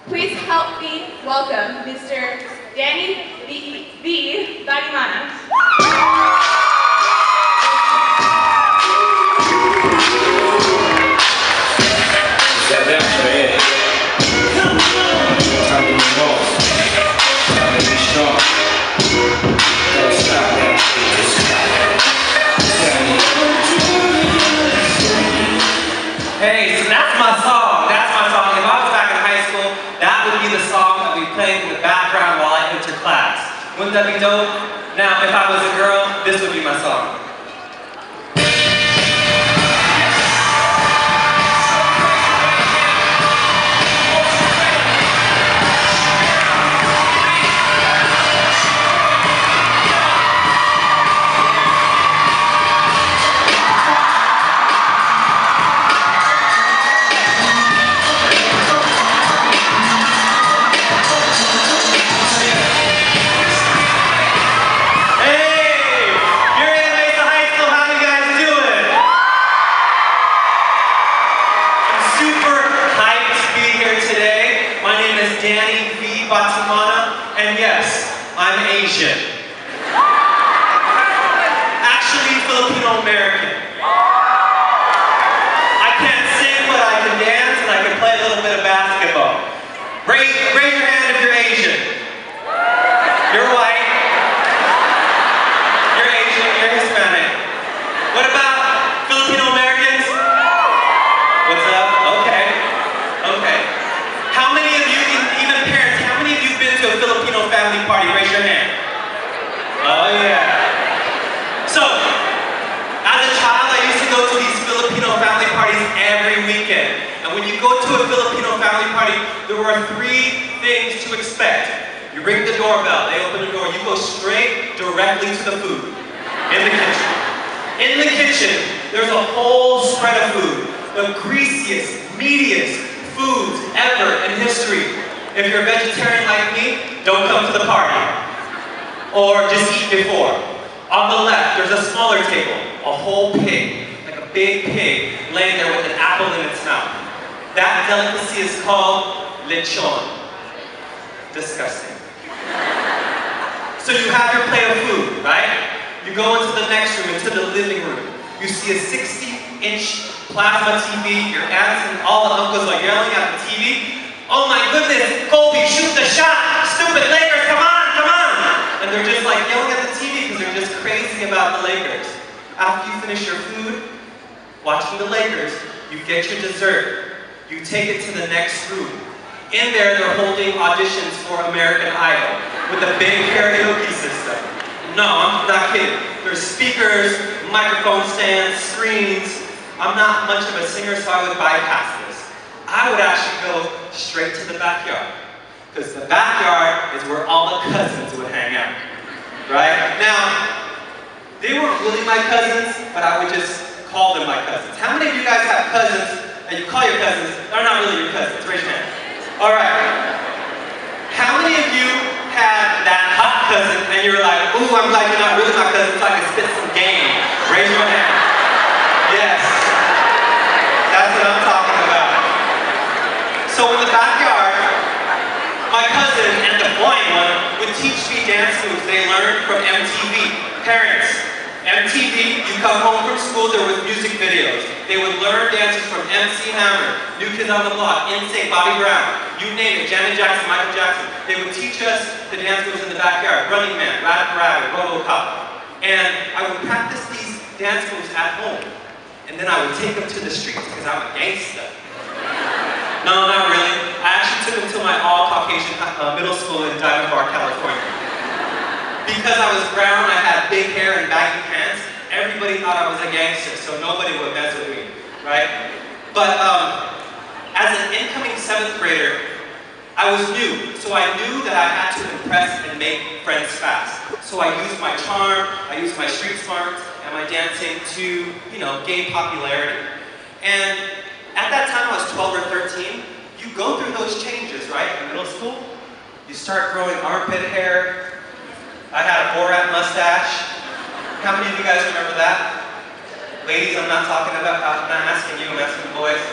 Please help me welcome Mr. Danny V. Batimana. Hey, so that's my song. That's my song. If I was back in high school, that would be the song that we played in the background while I enter class. Wouldn't that be dope? Now, if I was a girl, this would be my song. Danny V. Batimana, and yes, I'm Asian. Actually, Filipino-American. I can't sing, but I can dance, and I can play a little bit of basketball. Raise your hand if you're Asian. You're white. You're Asian, you're Hispanic. What about Filipino-Americans? What's up? Okay. Okay. How many of you, even parents, how many of you have been to a Filipino family party? Raise your hand. Oh yeah. So, as a child, I used to go to these Filipino family parties every weekend. And when you go to a Filipino family party, there are 3 things to expect. You ring the doorbell, they open the door, you go straight directly to the food. In the kitchen. In the kitchen, there's a whole spread of food. The greasiest, meatiest foods ever in history. If you're a vegetarian like me, don't come to the party. Or just eat before. On the left, there's a smaller table, a whole pig, like a big pig, laying there with an apple in its mouth. That delicacy is called lechon. Disgusting. So you have your plate of food, right? You go into the next room, into the living room. You see a 60-inch plasma TV, your aunts and all the uncles are yelling at the TV. Oh my goodness, Kobe, shoot the shot! Stupid Lakers, come on, come on! And they're just like yelling at the TV because they're just crazy about the Lakers. After you finish your food, watching the Lakers, you get your dessert. You take it to the next room. In there, they're holding auditions for American Idol with a big karaoke system. No, I'm not kidding. There's speakers, microphone stands, screens. I'm not much of a singer, so I would bypass this. I would actually go straight to the backyard. Because the backyard is where all the cousins would hang out. Right? Now, they weren't really my cousins, but I would just call them my cousins. How many of you guys have cousins that you call your cousins, they're not really your cousins? Raise your hand. Alright. How many of you had that hot cousin and you were like, ooh, I'm glad you're not really my cousin so I can spit some game? Raise your hand. Yes. That's what I'm talking about. So in the backyard, my cousin and the blind one would teach me dance moves they learned from MTV. Parents, MTV, you come home from school, there was music videos. They would learn dances from MC Hammer, New Kids on the Block, NSYNC, Bobby Brown, you name it, Janet Jackson, Michael Jackson. They would teach us the dance moves in the backyard, Running Man, Rabbit, RoboCop. And I would practice these dance moves at home. And then I would take them to the streets because I'm a gangster. No, not really. I actually took them to my all-Caucasian middle school in Diamond Bar, California. Because I was brown, I had big hair and baggy pants, everybody thought I was a gangster, so nobody would mess with me, right? But as an incoming 7th grader, I was new, so I knew that I had to impress and make friends fast. So I used my charm, I used my street smarts, and my dancing to, you know, gain popularity. And at that time, I was 12 or 13, you go through those changes, right? In middle school, you start growing armpit hair. I had a Borat mustache. How many of you guys remember that? Ladies, I'm not talking about, I'm not asking you, I'm asking the boys.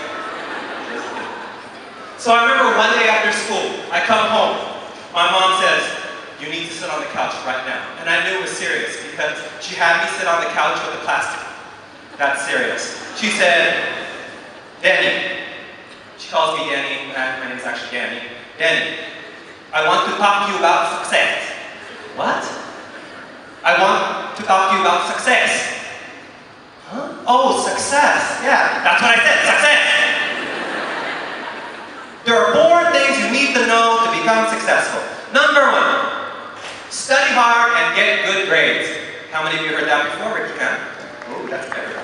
So I remember one day after school. I come home. My mom says, you need to sit on the couch right now. And I knew it was serious because she had me sit on the couch with the plastic. That's serious. She said, Danny. She calls me Danny. My name's actually Danny. Danny, I want to talk to you about success. What? I want to talk to you about success. Huh? Oh, success. Yeah, that's what I said, success. There are 4 things you need to know to become successful. Number 1, study hard and get good grades. How many of you heard that before? Raise your hand. Oh, that's better.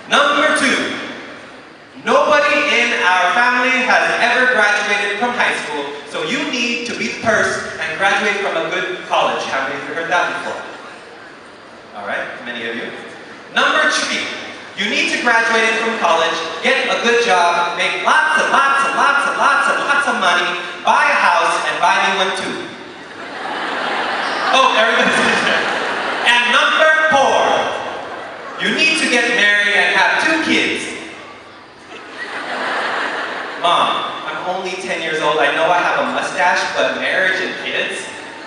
Number 2, nobody in our family has ever graduated from high school, so you need to be the first and graduate from a good college. How many of you heard that before? All right, many of you. Number 3, you need to graduate from college, get a good job, make lots and lots and lots and lots and lots of money, buy a house, and buy me one too. Oh, everybody's there. And number 4, you need to get married and have 2 kids. Mom, I'm only 10 years old. I know I have a mustache, but marriage and kids?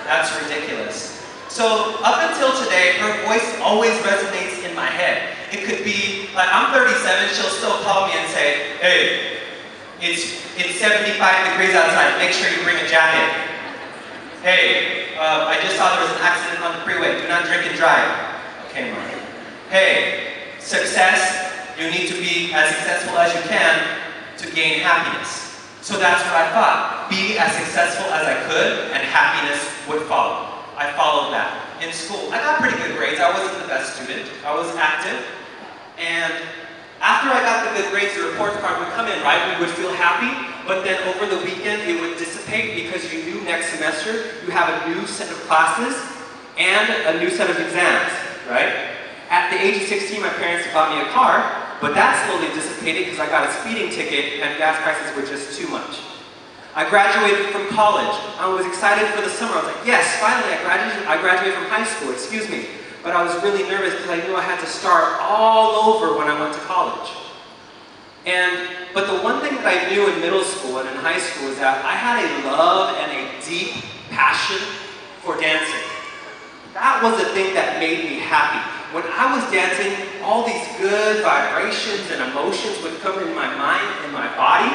That's ridiculous. So up until today, her voice always resonates in my head. It could be, like I'm 37, she'll still call me and say, hey, it's 75 degrees outside, make sure you bring a jacket. Hey, I just saw there was an accident on the freeway, do not drink and drive. Okay, Mom. Hey, success, you need to be as successful as you can to gain happiness. So that's what I thought. Be as successful as I could and happiness would follow. I followed that. In school, I got pretty good grades. I wasn't the best student. I was active. And after I got the good grades, the report card would come in, right? We would feel happy, but then over the weekend, it would dissipate because you knew next semester you have a new set of classes and a new set of exams, right? At the age of 16, my parents bought me a car, but that slowly dissipated because I got a speeding ticket and gas prices were just too much. I graduated from college. I was excited for the summer. I was like, yes, finally I graduated from high school, excuse me. But I was really nervous because I knew I had to start all over when I went to college. But the one thing that I knew in middle school and in high school is that I had a love and a deep passion for dancing. That was the thing that made me happy. When I was dancing, all these good vibrations and emotions would come in my mind and my body.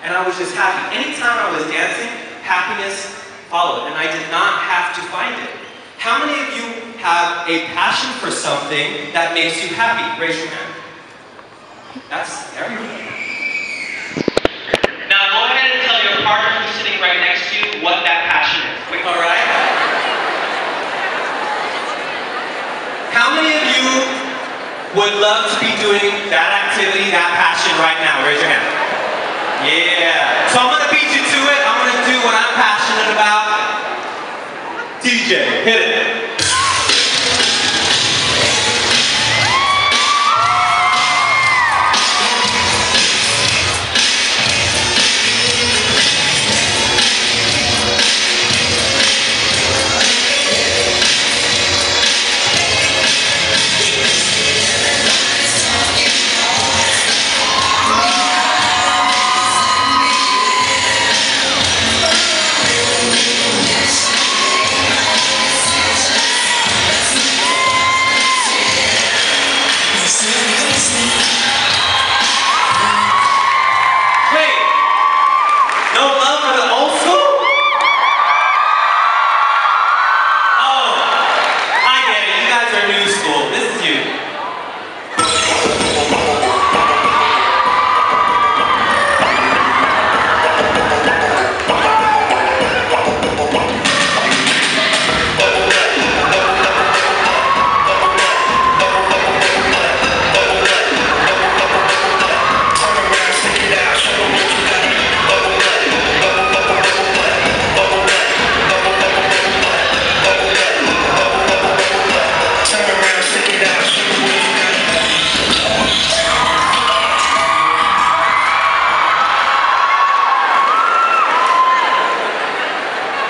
And I was just happy. Anytime I was dancing, happiness followed, and I did not have to find it. How many of you have a passion for something that makes you happy? Raise your hand. That's everyone. Now go ahead and tell your partner who's sitting right next to you what that passion is. All right? How many of you would love to be doing that activity, that passion right now? Raise your hand. Yeah. So I'm going to beat you to it. I'm going to do what I'm passionate about. DJ, hit it.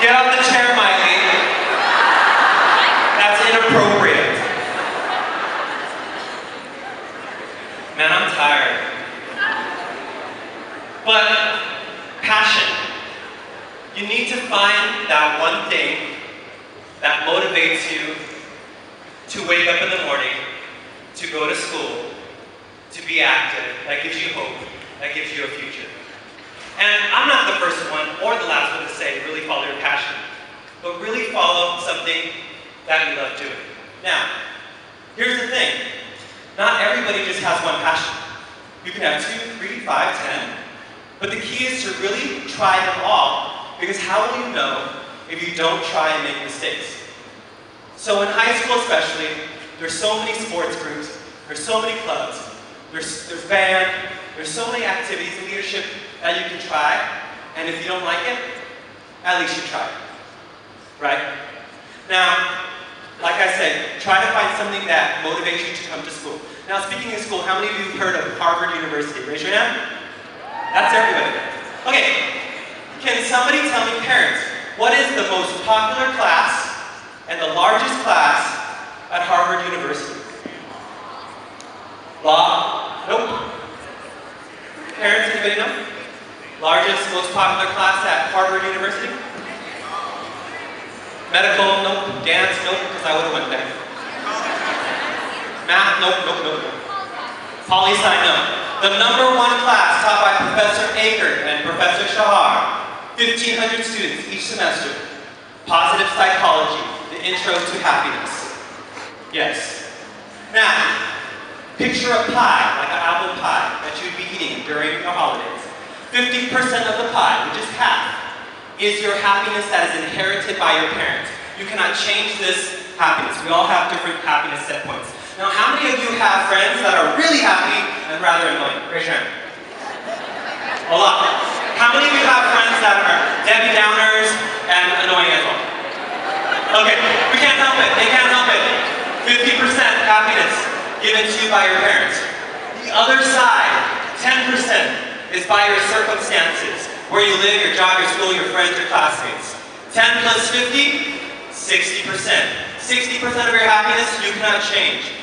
Get off the chair, Miley. That's inappropriate. Man, I'm tired. But passion. You need to find that one thing that motivates you to wake up in the morning, to go to school, to be active, that gives you hope, that gives you a future. And I'm not the first one or the last one to say really follow your passion, but really follow something that you love doing. Now, here's the thing. Not everybody just has one passion. You can have 2, 3, 5, 10. But the key is to really try them all, because how will you know if you don't try and make mistakes? So in high school especially, there's so many sports groups, there's so many clubs, there's band, there's so many activities in leadership that you can try, and if you don't like it, at least you tried, right? Now, like I said, try to find something that motivates you to come to school. Now, speaking of school, how many of you have heard of Harvard University? Raise your hand. That's everybody. Okay, can somebody tell me, parents, what is the most popular class and the largest class at Harvard University? Law? Nope. Parents, anybody know? Largest, most popular class at Harvard University? Medical? Nope. Dance? Nope, because I would have went there. Math? Nope, nope, nope, nope. Poli-sci? No. The #1 class taught by Professor Aker and Professor Shahar. 1,500 students each semester. Positive psychology, the intro to happiness. Yes. Now, picture a pie, like an apple pie, that you'd be eating during your holidays. 50% of the pie, which is half, is your happiness that is inherited by your parents. You cannot change this happiness. We all have different happiness set points. Now, how many of you have friends that are really happy and rather annoying? Raise your hand. A lot. How many of you have friends that are Debbie Downers and annoying as well? Okay, we can't help it. They can't help it. 50% happiness given to you by your parents. The other side, 10%, is by your circumstances. Where you live, your job, your school, your friends, your classmates. 10 plus 50, 60%. 60% of your happiness you cannot change.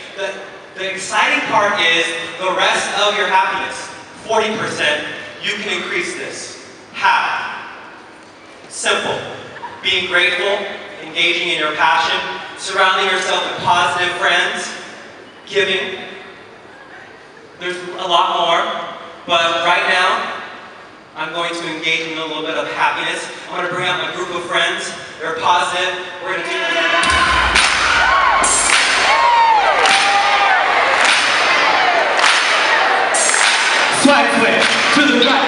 The exciting part is the rest of your happiness. 40%, you can increase this. How? Simple. Being grateful, engaging in your passion, surrounding yourself with positive friends, giving. There's a lot more, but right now, I'm going to engage in a little bit of happiness. I'm going to bring out my group of friends. They're positive. We're going to do swag switch to the right.